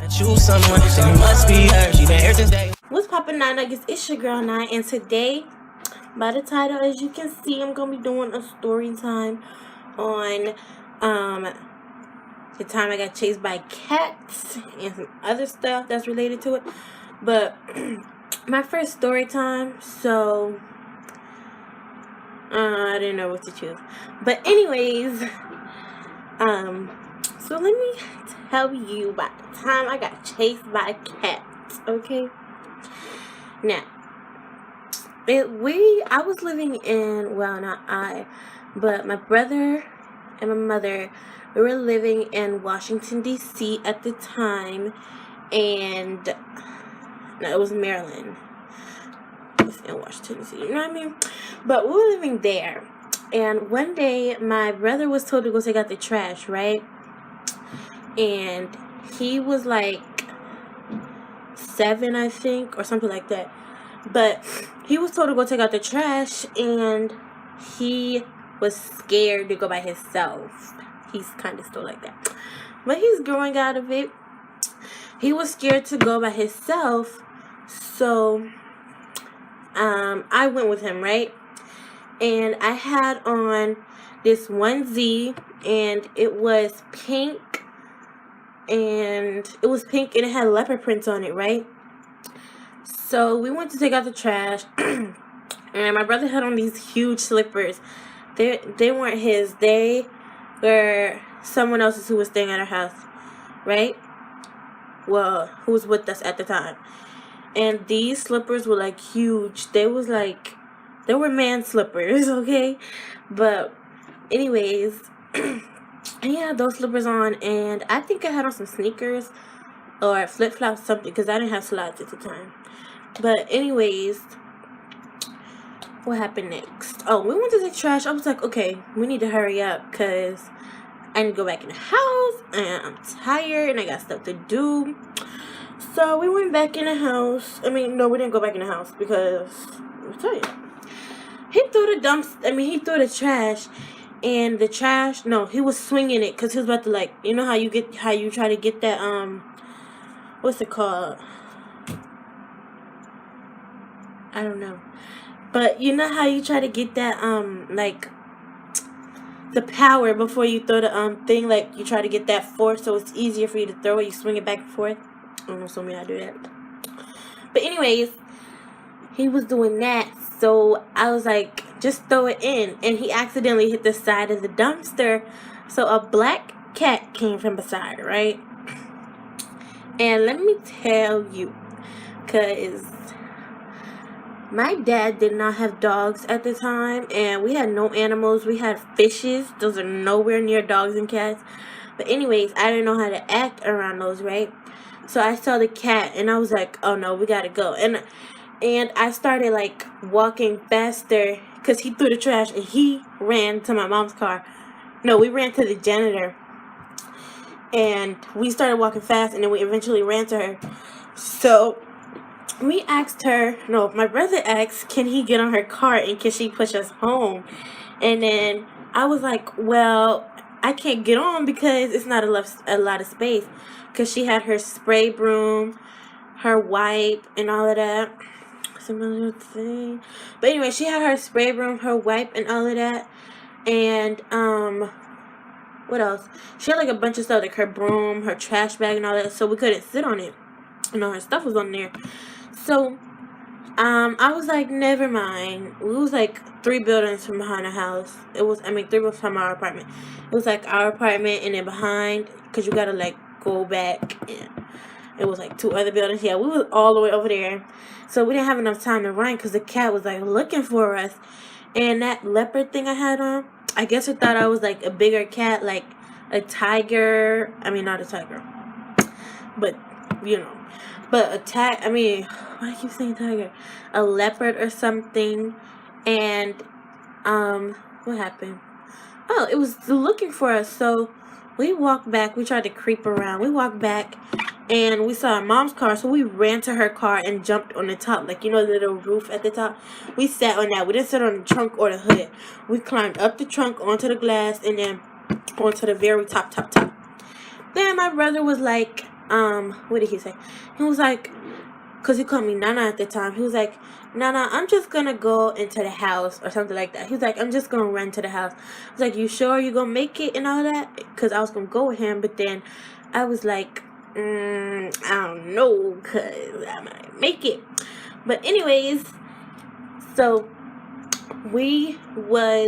Choose someone, so you must be her. She been here since day. What's poppin', NaiNuggets? It's your girl Nai, and today, by the title, as you can see, I'm gonna be doing a story time on the time I got chased by cats and some other stuff that's related to it. But my first story time, so I didn't know what to choose. But anyways, so let me tell you about the time I got chased by cats. Okay. Now, I was living in, well, not I, but my brother and my mother, we were living in Washington, D.C. at the time, and no, it was Maryland. It was in Washington, D.C., you know what I mean? But we were living there, and one day, my brother was told to go take out the trash, right? And he was like 7, I think, or something like that. But he was told to go take out the trash, and he was scared to go by himself. He's kind of still like that, but he's growing out of it. He was scared to go by himself, so I went with him, right? And I had on this onesie, and it was pink, and it had leopard prints on it, right? So we went to take out the trash, and my brother had on these huge slippers. They weren't his. They were someone else's who was staying at our house, right? Well, who was with us at the time. And these slippers were like huge. They were man slippers, okay? But anyways, I had those slippers on, and I think I had on some sneakers or flip-flops, something, because I didn't have slides at the time. But anyways, what happened next? Oh, we went to take trash. I was like, okay, we need to hurry up because I need to go back in the house, and I'm tired, and I got stuff to do. So we went back in the house. I mean, no, we didn't go back in the house because I'm tired. He threw the trash, and the trash, no, he was swinging it because he was about to, like, you know how you try to get that, what's it called? I don't know. But you know how you try to get that, like, the power before you throw the, thing, like, you try to get that force so it's easier for you to throw it, you swing it back and forth. I don't know, so me, I do that. But anyways, he was doing that, so I was like, just throw it in, and he accidentally hit the side of the dumpster, so a black cat came from beside, right? And let me tell you, because my dad did not have dogs at the time, and we had no animals. We had fishes. Those are nowhere near dogs and cats. But anyways, I didn't know how to act around those, right? So I saw the cat, and I was like, oh no, we gotta go. And I started like walking faster because he threw the trash, and he ran to my mom's car. No, we ran to the janitor, and we started walking fast, and then we eventually ran to her. So we asked her, no, my brother asked, can he get on her car and can she push us home? And then I was like, well, I can't get on because it's not a lot of space, because she had her spray broom, her wipe, and all of that. Some other thing. But anyway, she had her spray broom, her wipe, and all of that. And what else? She had like a bunch of stuff, like her broom, her trash bag, and all that, so we couldn't sit on it. And all her stuff was on there. So, I was like, never mind. We was like 3 buildings from behind the house. 3 buildings from our apartment. It was like our apartment, and then behind, because you gotta like go back, and it was like 2 other buildings. Yeah, we was all the way over there. So we didn't have enough time to run because the cat was like looking for us. And that leopard thing I had on, I guess it thought I was like a bigger cat, like a tiger. I mean, not a tiger, but you know. But why do I keep saying tiger? A leopard or something. And, what happened? Oh, it was looking for us. So we walked back. We tried to creep around. We walked back, and we saw our mom's car. So we ran to her car and jumped on the top. Like, you know, the little roof at the top? We sat on that. We didn't sit on the trunk or the hood. We climbed up the trunk onto the glass and then onto the very top. Then my brother was like, what did he say? He was like, because he called me Nana at the time. He was like, Nana, I'm just going to go into the house or something like that. He was like, I'm just going to run to the house. I was like, you sure you going to make it and all that? Because I was going to go with him. But then I was like, I don't know, because I might make it. But anyways, so we were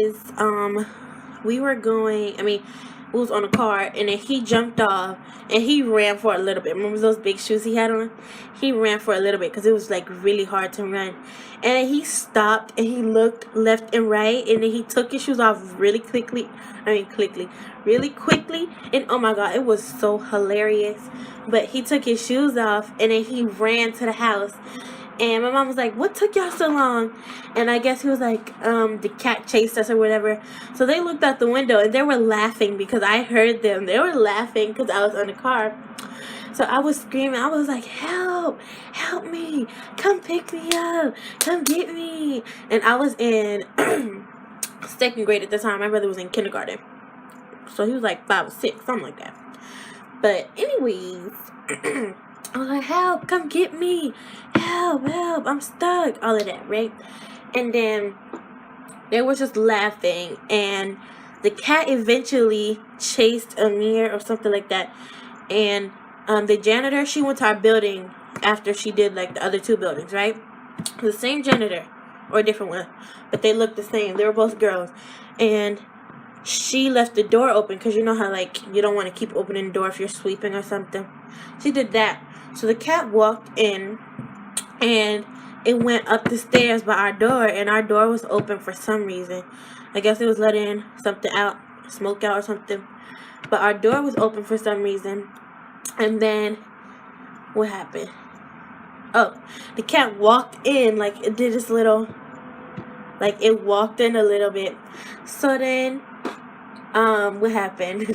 going, we was on a car, and then he jumped off, and he ran for a little bit. Remember those big shoes he had on? He ran for a little bit, because it was, like, really hard to run. And then he stopped, and he looked left and right, and then he took his shoes off really quickly, and oh my god, it was so hilarious. But he took his shoes off, and then he ran to the house. And my mom was like, what took y'all so long? And I guess he was like, the cat chased us or whatever. So they looked out the window, and they were laughing because I heard them. They were laughing because I was on the car. So I was screaming. I was like, help, help me. Come pick me up. Come get me. And I was in second grade at the time. My brother was in kindergarten. So he was like 5 or 6, something like that. But anyways, I was like, help, come get me. Help, I'm stuck. All of that, right? And then they were just laughing. And the cat eventually chased Amir or something like that. And the janitor, she went to our building after she did, like, the other 2 buildings, right? The same janitor, or a different one. But they looked the same. They were both girls. And she left the door open because you know how, like, you don't want to keep opening the door if you're sweeping or something. She did that. So the cat walked in, and it went up the stairs by our door, and our door was open for some reason. I guess it was letting something out, smoke out or something. But our door was open for some reason. And then, what happened? Oh, the cat walked in, like, it did this little, like, it walked in a little bit. So then, what happened?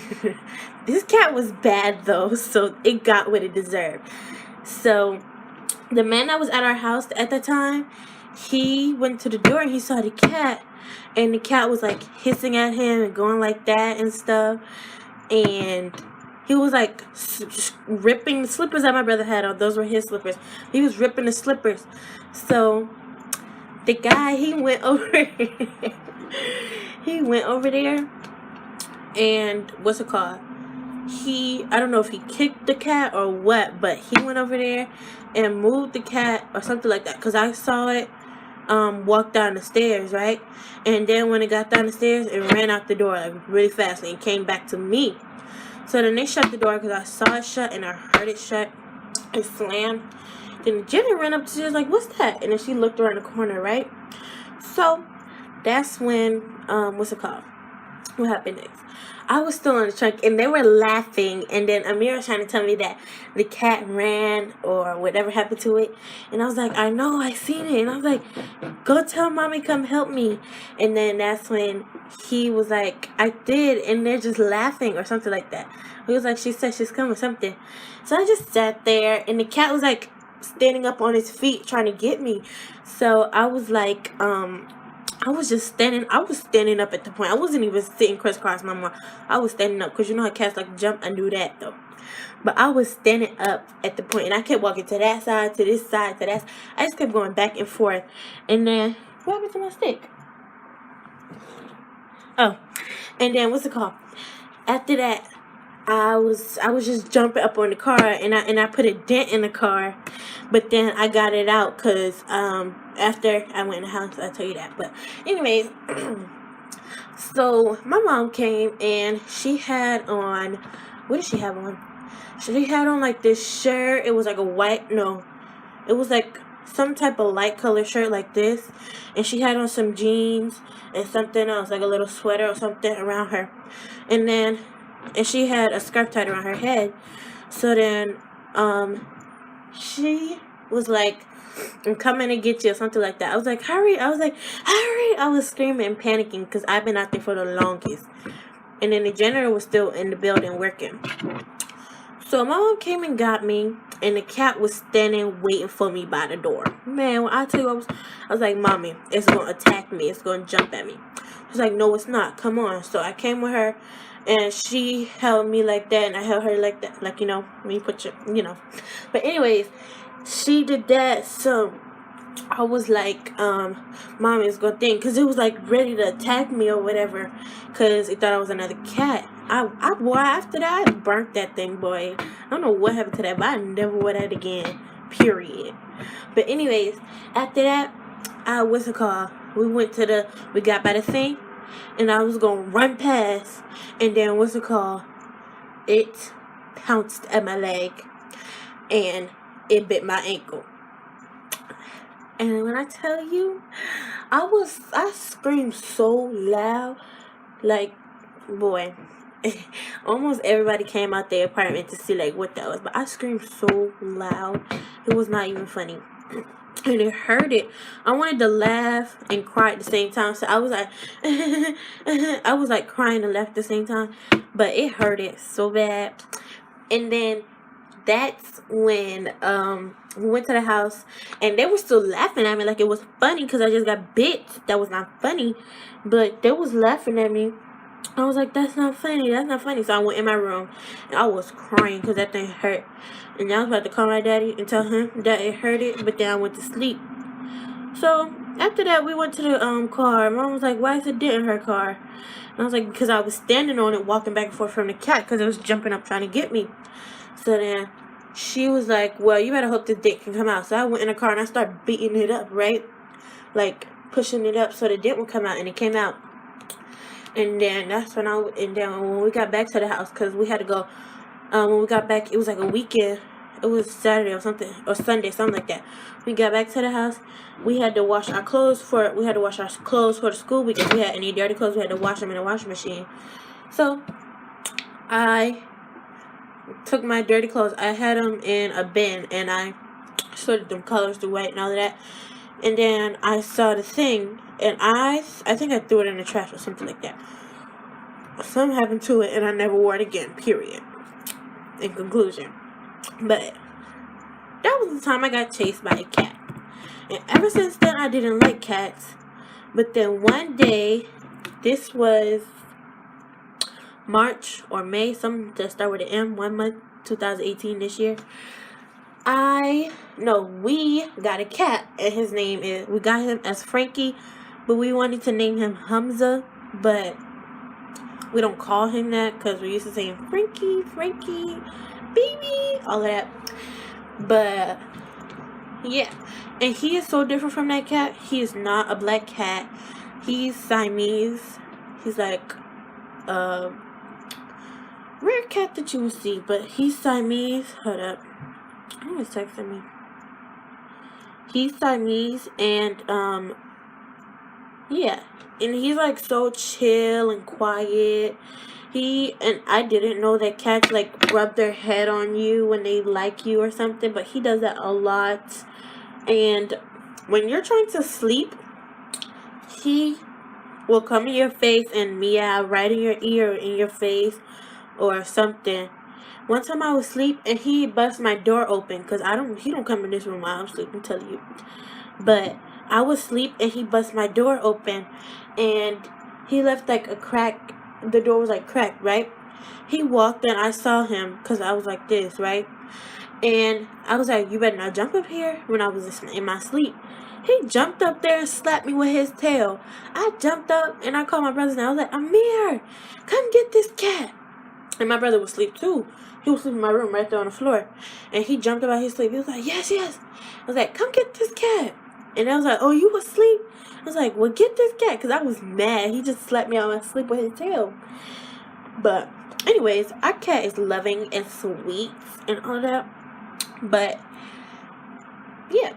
This cat was bad, though, so it got what it deserved. So the man that was at our house at the time, he went to the door and he saw the cat, and the cat was like hissing at him and going like that and stuff, and he was like just ripping the slippers that my brother had on. Those were his slippers. He was ripping the slippers. So the guy, he went over he went over there, and what's it called? I don't know if he kicked the cat or what, but he went over there and moved the cat or something like that, because I saw it walk down the stairs, right? And then when it got down the stairs, it ran out the door like really fast, and it came back to me. So then they shut the door because I saw it shut and I heard it shut. It slammed. Then Jenny ran up to she was like, what's that? And then she looked around the corner, right? So that's when what's it called? What happened next? I was still in the trunk, and they were laughing, and then Amir was trying to tell me that the cat ran or whatever happened to it, and I was like, I know, I seen it, and I was like, go tell mommy, come help me. And then that's when he was like, I did, and they're just laughing or something like that. He was like, she said she's coming, something. So I just sat there, and the cat was like standing up on his feet trying to get me. So I was like, I was standing up at the point. I wasn't even sitting crisscross no more. I was standing up, because you know how cats like to jump. I knew that, though. But I was standing up at the point, and I kept walking to that side, to this side, to that side. I just kept going back and forth. And then, what happened to my stick? Oh, and then, what's it called? After that, I was just jumping up on the car, and I put a dent in the car, but then I got it out because after I went in the house, I'll tell you that. But anyways, so my mom came, and she had on, what did she have on? She had on like this shirt. It was like it was like some type of light color shirt like this, and she had on some jeans and something else, like a little sweater or something around her, and she had a scarf tied around her head. So then, she was like, I'm coming to get you or something like that. I was like, hurry. I was screaming and panicking because I've been out there for the longest. And then the janitor was still in the building working. So my mom came and got me, and the cat was standing waiting for me by the door. Man, when I tell you, I was like, mommy, it's going to attack me. It's going to jump at me. She's like, no, it's not. Come on. So I came with her. and she held me like that, and I held her like that, like, when you put your, But anyways, she did that, so I was like, Mom is gonna think, because it was like ready to attack me or whatever, because it thought I was another cat. Boy, after that, I burnt that thing, boy. I don't know what happened to that, but I never wore that again, period. But anyways, after that, what's it called? We got by the thing, and I was gonna run past, and then what's it called? It pounced at my leg, and it bit my ankle. And when I tell you, I screamed so loud, like, boy, almost everybody came out their apartment to see like what that was. But I screamed so loud, it was not even funny. And it hurt it. I wanted to laugh and cry at the same time. So I was like, I was like crying and laugh at the same time. But it hurt it so bad. And then that's when we went to the house, and they were still laughing at me like it was funny because I just got bit. That was not funny, but they was laughing at me. I was like, that's not funny, that's not funny. So I went in my room, and I was crying because that thing hurt. And I was about to call my daddy and tell him that it hurted, but then I went to sleep. So after that, we went to the car. Mom was like, why is it dent in her car? And I was like, because I was standing on it walking back and forth from the cat because it was jumping up trying to get me. So then she was like, well, you better hope the dent can come out. So I went in the car and I started beating it up, right? Like pushing it up so the dent would come out, and it came out. And then that's when when we got back to the house, because we had to go, when we got back, it was like a weekend. It was Saturday or something, or Sunday, something like that. We got back to the house. We had to wash our clothes for the school week. If we had any dirty clothes, we had to wash them in the washing machine. So I took my dirty clothes. I had them in a bin, and I sorted them colors to white and all of that. And then I saw the thing, and I think I threw it in the trash or something like that. Something happened to it, and I never wore it again, period. In conclusion. But that was the time I got chased by a cat. And ever since then, I didn't like cats. But then one day, this was March or May, something to start with an M, 1 month, 2018 this year. We got a cat, and we got him as Frankie, but we wanted to name him Hamza, but we don't call him that because we're used to saying Frankie, baby, all of that. But yeah, and he is so different from that cat. He is not a black cat. He's Siamese. He's like a rare cat that you would see, but he's Siamese. Hold up. Who is texting me? He's Siamese, and yeah, and he's like so chill and quiet. And I didn't know that cats like rub their head on you when they like you or something, but he does that a lot. And when you're trying to sleep, he will come in your face and meow right in your ear or in your face or something. One time I was asleep and he bust my door open, because he don't come in this room while I'm sleeping, I'm telling you. But I was asleep and he bust my door open, and he left like a crack. The door was like cracked, right? He walked and I saw him because I was like this, right? And I was like, you better not jump up here, when I was in my sleep. He jumped up there and slapped me with his tail. I jumped up and I called my brothers, and I was like, Amir, come get this cat. And my brother was asleep too. He was sleeping in my room right there on the floor. And he jumped about his sleep. He was like, yes. I was like, come get this cat. And I was like, oh, you asleep? I was like, well, get this cat. Because I was mad. He just slapped me on my sleep with his tail. But anyways, our cat is loving and sweet and all that. But yeah.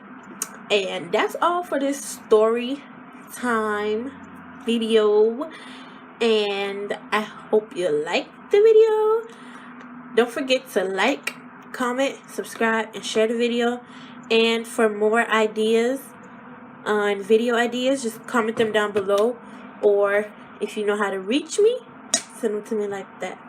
And that's all for this story time video. And I hope you liked the video. Don't forget to like, comment, subscribe, and share the video. And for more ideas and video ideas, just comment them down below. Or if you know how to reach me, send them to me like that.